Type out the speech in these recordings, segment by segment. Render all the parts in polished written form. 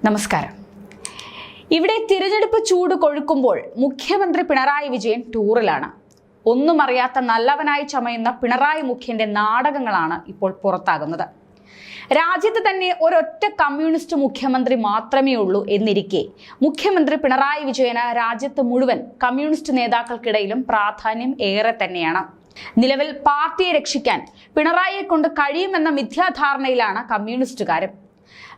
നമസ്കാരം. ഇവിടെ തിരഞ്ഞെടുപ്പ് ചൂട് കൊഴുക്കുമ്പോൾ മുഖ്യമന്ത്രി പിണറായി വിജയൻ ടൂറിലാണ്. ഒന്നും അറിയാത്ത നല്ലവനായി ചമയുന്ന പിണറായി മുഖ്യന്റെ നാടകങ്ങളാണ് ഇപ്പോൾ പുറത്താകുന്നത്. രാജ്യത്ത് തന്നെ ഒരൊറ്റ കമ്മ്യൂണിസ്റ്റ് മുഖ്യമന്ത്രി മാത്രമേ ഉള്ളൂ എന്നിരിക്കെ മുഖ്യമന്ത്രി പിണറായി വിജയന് രാജ്യത്ത് മുഴുവൻ കമ്മ്യൂണിസ്റ്റ് നേതാക്കൾക്കിടയിലും പ്രാധാന്യം ഏറെ തന്നെയാണ്. നിലവിൽ പാർട്ടിയെ രക്ഷിക്കാൻ പിണറായിയെ കൊണ്ട് കഴിയുമെന്ന മിഥ്യാധാരണയിലാണ് കമ്മ്യൂണിസ്റ്റുകാരും.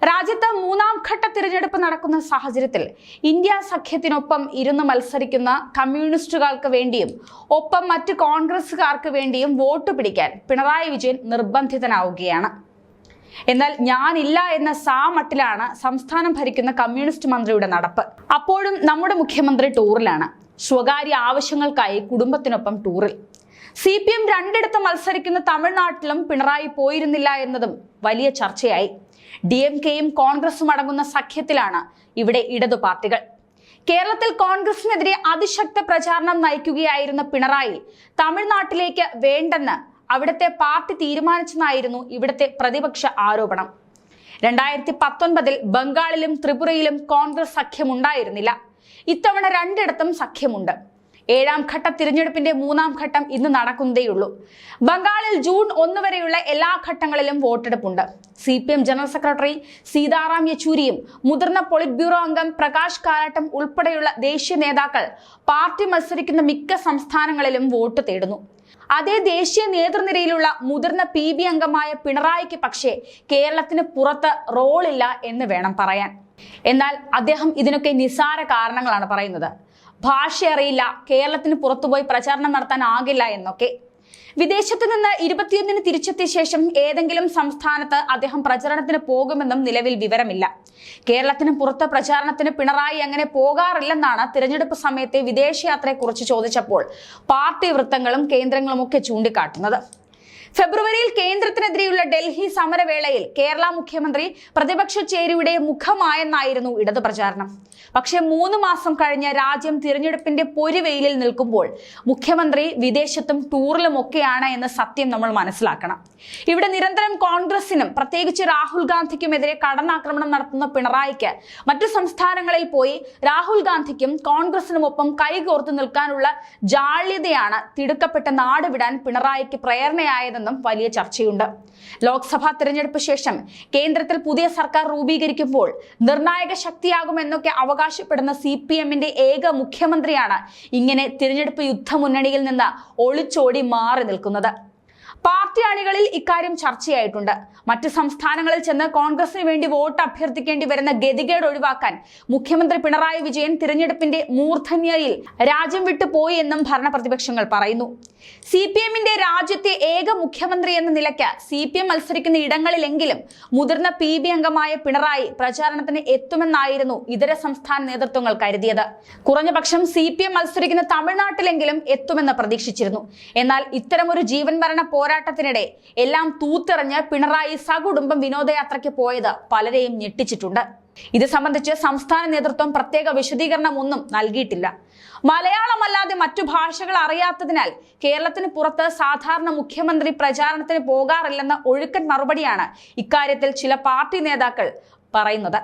രാജ്യത്ത് മൂന്നാം ഘട്ട തിരഞ്ഞെടുപ്പ് നടക്കുന്ന സാഹചര്യത്തിൽ ഇന്ത്യ സഖ്യത്തിനൊപ്പം ഇരുന്ന് മത്സരിക്കുന്ന കമ്മ്യൂണിസ്റ്റുകാർക്ക് വേണ്ടിയും ഒപ്പം മറ്റ് കോൺഗ്രസുകാർക്ക് വേണ്ടിയും വോട്ട് പിടിക്കാൻ പിണറായി വിജയൻ നിർബന്ധിതനാവുകയാണ്. എന്നാൽ ഞാനില്ല എന്ന സാമട്ടിലാണ് സംസ്ഥാനം ഭരിക്കുന്ന കമ്മ്യൂണിസ്റ്റ് മന്ത്രിയുടെ നടപ്പ്. അപ്പോഴും നമ്മുടെ മുഖ്യമന്ത്രി ടൂറിലാണ്. സ്വകാര്യ ആവശ്യങ്ങൾക്കായി കുടുംബത്തിനൊപ്പം ടൂറിൽ. CPM രണ്ടിടത്ത് മത്സരിക്കുന്ന തമിഴ്നാട്ടിലും പിണറായി പോയിരുന്നില്ല എന്നതും വലിയ ചർച്ചയായി. DMKയും കോൺഗ്രസും അടങ്ങുന്ന സഖ്യത്തിലാണ് ഇവിടെ ഇടതു പാർട്ടികൾ. കേരളത്തിൽ കോൺഗ്രസിനെതിരെ അതിശക്ത പ്രചാരണം നയിക്കുകയായിരുന്ന പിണറായി തമിഴ്നാട്ടിലേക്ക് വേണ്ടെന്ന് അവിടുത്തെ പാർട്ടി തീരുമാനിച്ചെന്നായിരുന്നു ഇവിടുത്തെ പ്രതിപക്ഷ ആരോപണം. 2019 ബംഗാളിലും ത്രിപുരയിലും കോൺഗ്രസ് സഖ്യമുണ്ടായിരുന്നില്ല. ഇത്തവണ രണ്ടിടത്തും സഖ്യമുണ്ട്. 7ാം ഘട്ട തിരഞ്ഞെടുപ്പിന്റെ 3ാം ഘട്ടം ഇന്ന് നടക്കുന്നതേയുള്ളൂ. ബംഗാളിൽ ജൂൺ 1 വരെയുള്ള എല്ലാ ഘട്ടങ്ങളിലും വോട്ടെടുപ്പുണ്ട്. CPM ജനറൽ സെക്രട്ടറി സീതാറാം യെച്ചൂരിയും മുതിർന്ന പോളിറ്റ് ബ്യൂറോ അംഗം പ്രകാശ് കാരാട്ടും ഉൾപ്പെടെയുള്ള ദേശീയ നേതാക്കൾ പാർട്ടി മത്സരിക്കുന്ന മിക്ക സംസ്ഥാനങ്ങളിലും വോട്ട് തേടുന്നു. അതേ ദേശീയ നേതൃനിരയിലുള്ള മുതിർന്ന PB അംഗമായ പിണറായിക്ക് പക്ഷേ കേരളത്തിന് പുറത്ത് റോളില്ല എന്ന് വേണം പറയാൻ. എന്നാൽ അദ്ദേഹം ഇതിനൊക്കെ നിസ്സാര കാരണങ്ങളാണ് പറയുന്നത്. ഭാഷ അറിയില്ല, കേരളത്തിന് പുറത്തുപോയി പ്രചാരണം നടത്താനാകില്ല എന്നൊക്കെ. വിദേശത്ത് നിന്ന് 21-ന് തിരിച്ചെത്തിയ ശേഷം ഏതെങ്കിലും സംസ്ഥാനത്ത് അദ്ദേഹം പ്രചരണത്തിന് പോകുമെന്നും നിലവിൽ വിവരമില്ല. കേരളത്തിന് പുറത്ത് പ്രചാരണത്തിന് പിണറായി അങ്ങനെ പോകാറില്ലെന്നാണ് തിരഞ്ഞെടുപ്പ് സമയത്തെ വിദേശയാത്രയെക്കുറിച്ച് ചോദിച്ചപ്പോൾ പാർട്ടി വൃത്തങ്ങളും കേന്ദ്രങ്ങളും ഒക്കെ ചൂണ്ടിക്കാട്ടുന്നത്. ഫെബ്രുവരിയിൽ കേന്ദ്രത്തിനെതിരെയുള്ള ഡൽഹി സമരവേളയിൽ കേരള മുഖ്യമന്ത്രി പ്രതിപക്ഷ ചേരിയുടെ മുഖമായെന്നായിരുന്നു ഇടതു പ്രചാരണം. പക്ഷേ 3 മാസം കഴിഞ്ഞ് രാജ്യം തിരഞ്ഞെടുപ്പിന്റെ പൊരിവെയിലിൽ നിൽക്കുമ്പോൾ മുഖ്യമന്ത്രി വിദേശത്തും ടൂറിലുമൊക്കെയാണ് എന്ന സത്യം നമ്മൾ മനസ്സിലാക്കണം. ഇവിടെ നിരന്തരം കോൺഗ്രസിനും പ്രത്യേകിച്ച് രാഹുൽ ഗാന്ധിക്കുമെതിരെ കടന്നാക്രമണം നടത്തുന്ന പിണറായിക്ക് മറ്റു സംസ്ഥാനങ്ങളിൽ പോയി രാഹുൽ ഗാന്ധിക്കും കോൺഗ്രസിനുമൊപ്പം കൈകോർത്ത് നിൽക്കാനുള്ള ജാള്യതയാണ് തിടുക്കപ്പെട്ട നാട് വിടാൻ പിണറായിക്ക് പ്രേരണയായതെന്നും വലിയ ചർച്ചയുണ്ട്. ലോക്സഭാ തിരഞ്ഞെടുപ്പ് ശേഷം കേന്ദ്രത്തിൽ പുതിയ സർക്കാർ രൂപീകരിക്കുമ്പോൾ നിർണായക ശക്തിയാകുമെന്നൊക്കെ അവകാശപ്പെടുന്ന CPMന്റെ ഏക മുഖ്യമന്ത്രിയാണ് ഇങ്ങനെ തിരഞ്ഞെടുപ്പ് യുദ്ധമുന്നണിയിൽ നിന്ന് ഒളിച്ചോടി മാറി നിൽക്കുന്നത്. പാർട്ടി അണികളിൽ ഇക്കാര്യം ചർച്ചയായിട്ടുണ്ട്. മറ്റ് സംസ്ഥാനങ്ങളിൽ ചെന്ന് കോൺഗ്രസിന് വേണ്ടി വോട്ട് അഭ്യർത്ഥിക്കേണ്ടി വരുന്ന ഗതികേട് ഒഴിവാക്കാൻ മുഖ്യമന്ത്രി പിണറായി വിജയൻ തിരഞ്ഞെടുപ്പിന്റെ മൂർധന്യയിൽ രാജ്യം വിട്ടു പോയി എന്നും ഭരണ പ്രതിപക്ഷങ്ങൾ പറയുന്നു. CPMന്റെ രാജ്യത്തെ ഏക മുഖ്യമന്ത്രി എന്ന നിലയ്ക്ക് CPM മത്സരിക്കുന്ന ഇടങ്ങളിലെങ്കിലും മുതിർന്ന PB അംഗമായ പിണറായി പ്രചാരണത്തിന് എത്തുമെന്നായിരുന്നു ഇതര സംസ്ഥാന നേതൃത്വങ്ങൾ കരുതിയത്. കുറഞ്ഞപക്ഷം CPM മത്സരിക്കുന്ന തമിഴ്നാട്ടിലെങ്കിലും എത്തുമെന്ന് പ്രതീക്ഷിച്ചിരുന്നു. എന്നാൽ ഇത്തരമൊരു ജീവൻ മരണ പോരാട്ടത്തിനിടെ എല്ലാം തൂത്തെറിഞ്ഞ് പിണറായി സകുടുംബം വിനോദയാത്രയ്ക്ക് പോയത് പലരെയും ഞെട്ടിച്ചിട്ടുണ്ട്. ഇത് സംബന്ധിച്ച് സംസ്ഥാന നേതൃത്വം പ്രത്യേക വിശദീകരണം ഒന്നും നൽകിയിട്ടില്ല. മലയാളമല്ലാതെ മറ്റു ഭാഷകൾ അറിയാത്തതിനാൽ കേരളത്തിന് പുറത്ത് സാധാരണ മുഖ്യമന്ത്രി പ്രചാരണത്തിന് പോകാറില്ലെന്ന ഒഴുക്കൻ മറുപടിയാണ് ഇക്കാര്യത്തിൽ ചില പാർട്ടി നേതാക്കൾ പറയുന്നത്.